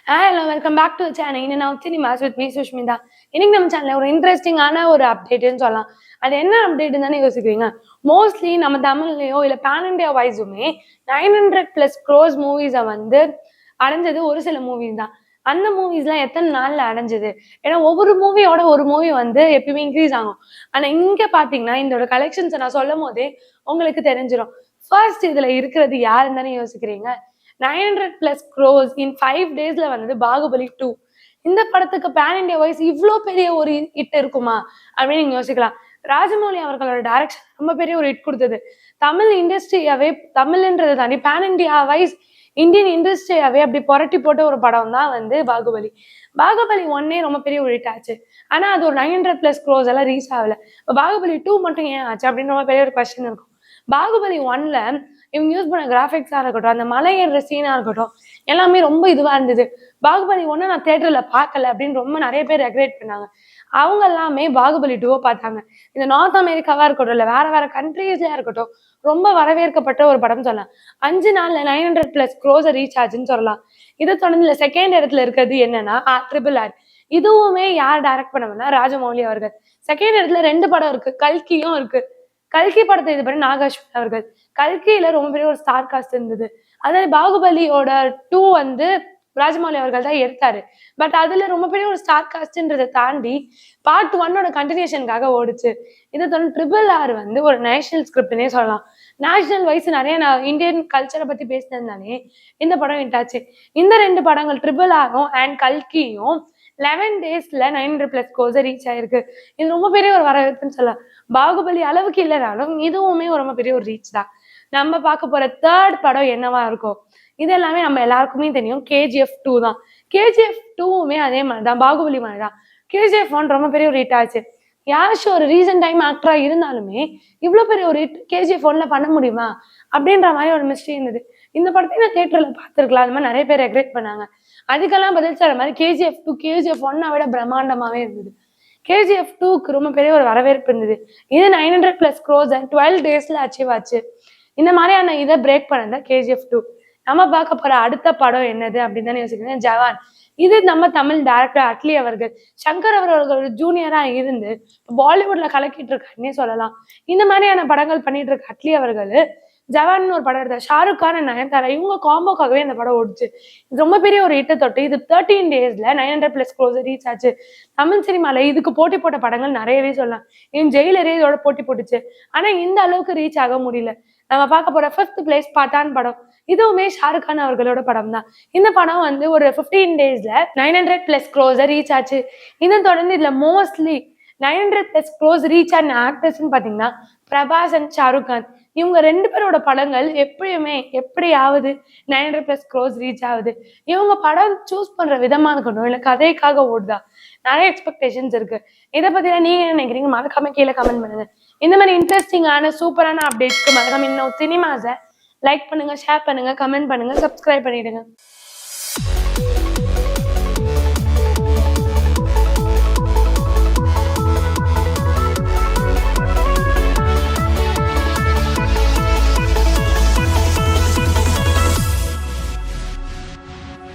Hello welcome back to channel. நான் cinemas with me Sushmita. இன்னைக்கு நம்ம சேனல்ல ஒரு இன்ட்ரெஸ்டிங்கான ஒரு அப்டேட்னு சொல்லலாம். அது என்ன அப்டேட் தானே யோசிக்கிறீங்க. மோஸ்ட்லி நம்ம தமிழ்லயோ இல்ல பேன் இண்டியா வைஸுமே 900+ க்ரோஸ் மூவிஸை வந்து அடைஞ்சது ஒரு சில மூவிஸ் தான். அந்த மூவிஸ்லாம் எத்தனை நாள்ல அடைஞ்சது? ஏன்னா ஒவ்வொரு மூவியோட ஒரு மூவி வந்து எப்பயுமே இன்க்ரீஸ் ஆகும். ஆனா இங்க பாத்தீங்கன்னா இதோட கலெக்ஷன்ஸை நான் சொல்லும் போதே உங்களுக்கு தெரிஞ்சிடும். ஃபர்ஸ்ட் இதுல இருக்கிறது யாருன்னு தானே யோசிக்கிறீங்க. 900+ க்ரோஸ் இன் 5 டேஸ்ல வந்தது பாகுபலி 2. இந்த படத்துக்கு பேன் இண்டியா வைஸ் இவ்வளோ பெரிய ஒரு ஹிட் இருக்குமா அப்படின்னு நீங்க யோசிக்கலாம். ராஜமௌலி அவர்களோட டைரக்ஷன் ரொம்ப பெரிய ஒரு ஹிட் கொடுத்தது. தமிழ் இண்டஸ்ட்ரியாவே தமிழ்ன்றதை தாண்டி பேன் இண்டியா வைஸ் இந்தியன் இண்டஸ்ட்ரியாவே அப்படி புரட்டி போட்ட ஒரு படம் தான் வந்து பாகுபலி. பாகுபலி 1 ரொம்ப பெரிய ஒரு ஹிட் ஆச்சு. ஆனா அது ஒரு 900+ க்ரோஸ் எல்லாம் ரீச் ஆகல. பாகுபலி 2 மட்டும் ஏன் ஆச்சு அப்படின்னு ரொம்ப பெரிய ஒரு கொஸ்டின் இருக்கும். பாகுபலி 1ல இவங்க யூஸ் பண்ண கிராஃபிக்ஸா இருக்கட்டும், அந்த மலை ஏறுற சீனா இருக்கட்டும், எல்லாமே ரொம்ப இதுவா இருந்தது. பாகுபலி 1 நான் தியேட்டர்ல பார்க்கல அப்படின்னு ரொம்ப நிறைய பேர் ரெக்ரெட் பண்ணாங்க. அவங்க எல்லாமே பாகுபலி 2 பார்த்தாங்க. இந்த நார்த் அமெரிக்காவா இருக்கட்டும், இல்ல வேற வேற கண்ட்ரீஸ்லயா இருக்கட்டும், ரொம்ப வரவேற்கப்பட்ட ஒரு படம் சொல்லலாம். 5 நாள்ல 900+ க்ரோஸை ரீச் ஆச்சுன்னு சொல்லலாம். இதை தொடர்ந்து செகண்ட் இடத்துல இருக்கிறது என்னன்னா RRR. இதுவுமே யார் டைரக்ட் பண்ணவனா ராஜமௌலி அவர்கள். செகண்ட் இடத்துல 2 படம் இருக்கு, கல்கியும் இருக்கு. கல்கி படத்தை இது பண்ணி நாகாஸ்வன் அவர்கள். கல்கியில ரொம்ப பெரிய ஒரு ஸ்டார் காஸ்ட் இருந்தது. அதாவது பாகுபலியோட 2 வந்து ராஜமௌலி அவர்கள் தான் எடுத்தாரு. பட் அதுல ரொம்ப பெரிய ஒரு ஸ்டார் காஸ்ட்ன்றதை தாண்டி பார்ட் 1ஓட கண்டினியூஷனுக்காக ஓடுச்சு. இதை தொடர்ந்து RRR வந்து ஒரு நேஷனல் ஸ்கிரிப்ட்னே சொல்லலாம். நேஷனல் வைஸ் நிறைய இந்தியன் கல்ச்சரை பத்தி பேசினதுனாலே இந்த படம் ஹிட் ஆச்சு. இந்த 2 படங்கள் RRRம் அண்ட் கல்கியும் 11 டேஸ்ல 900+ க்ரோஸை ரீச் ஆயிருக்கு. இது ரொம்ப பெரிய ஒரு வரவேற்புன்னு சொல்லலாம். பாகுபலி அளவுக்கு இல்லைனாலும் இதுவுமே ரொம்ப பெரிய ஒரு ரீச் தான். நம்ம பார்க்க போற தேர்ட் படம் என்னவா இருக்கும்? இது எல்லாமே நம்ம எல்லாருக்குமே தெரியும். KGF 2 தான். KGF 2வுமே அதே மாதிரிதான், பாகுபலி மாதிரிதான். KGF 1 ரொம்ப பெரிய ஒரு ஹிட் ஆச்சு. யாராச்சும் ஒரு ரீசன்ட் டைம் ஆக்டரா இருந்தாலுமே இவ்வளவு பெரிய ஒரு ஹிட் KGF 1ல பண்ண முடியுமா அப்படின்ற மாதிரி ஒரு மிஸ்ட்ரி இருந்தது. இந்த படத்தை நான் தியேட்டர்ல பார்த்துருக்கலாம். அது மாதிரி நிறைய பேர் ரெக்ரெட் பண்ணாங்க. அதுக்கெல்லாம் பதில் சொல்ற மாதிரி KGF 2 KGF 1 விட பிரம்மாண்டமாவே இருந்தது. KGF 2க்கு ரொம்ப பெரிய ஒரு வரவேற்பு இருந்தது. இது 900+ க்ரோஸ் 12 டேஸ்ல அச்சீவ் ஆச்சு. இந்த மாதிரியான இதை பிரேக் பண்ணது KGF 2. நம்ம பார்க்க போற அடுத்த படம் என்னது அப்படின்னு தானே யோசிக்கிறேன். ஜவான். இது நம்ம தமிழ் டைரக்டர் அட்லி அவர்கள், சங்கர் அவர்கள் ஜூனியரா இருந்து பாலிவுட்ல கலக்கிட்டு இருக்காருன்னே சொல்லலாம். இந்த மாதிரியான படங்கள் பண்ணிட்டு இருக்க அட்லி அவர்கள் ஜவான் ஒரு படம் எடுத்தார். ஷாருக் கான் அண்ட் நயன்தாரா இவங்க காம்போக்காகவே இந்த படம் ஓடிச்சு. இது ரொம்ப பெரிய ஒரு ஹிட்டை தொட்டு இது 13 டேஸ்ல 900+ க்ரோஸ் ரீச் ஆச்சு. தமிழ் சினிமால இதுக்கு போட்டி போட்ட படங்கள் நிறையவே சொல்லலாம். என் ஜெயிலரே இதோட போட்டி போட்டுச்சு. ஆனா இந்த அளவுக்கு ரீச் ஆக முடியல. நம்ம பார்க்க போற 5th பிளேஸ் பட்டான் படம். இதுவுமே ஷாருக் கான் அவர்களோட படம் தான். இந்த படம் வந்து ஒரு 15 டேஸ்ல 900+ க்ரோஸை ரீச் ஆச்சு. இதை தொடர்ந்து இதுல மோஸ்ட்லி 900+ க்ரோஸ் ரீச் ஆன ஆக்டர்ஸ்ன்னு பாத்தீங்கன்னா பிரபாஸ் அண்ட் ஷாருக் கான். இவங்க 2 பேரோட படங்கள் எப்படியாவது 900+ க்ரோஸ் ரீச் ஆகுது. இவங்க படம் சூஸ் பண்ற விதமா இருக்கணும், இல்ல கதைக்காக ஓடுதா, நிறைய எக்ஸ்பெக்டேஷன்ஸ் இருக்கு. இதை பத்திலாம் நீங்க என்ன நினைக்கிறீங்க? மறக்காம கீழே கமெண்ட் பண்ணுங்க. இந்த மாதிரி இன்ட்ரெஸ்டிங்கான சூப்பரான அப்டேட்ஸ்க்கு மறக்காம இன்னும் சினிமாஸை லைக் பண்ணுங்க, ஷேர் பண்ணுங்க, கமெண்ட் பண்ணுங்க, சப்ஸ்கிரைப் பண்ணிடுங்க.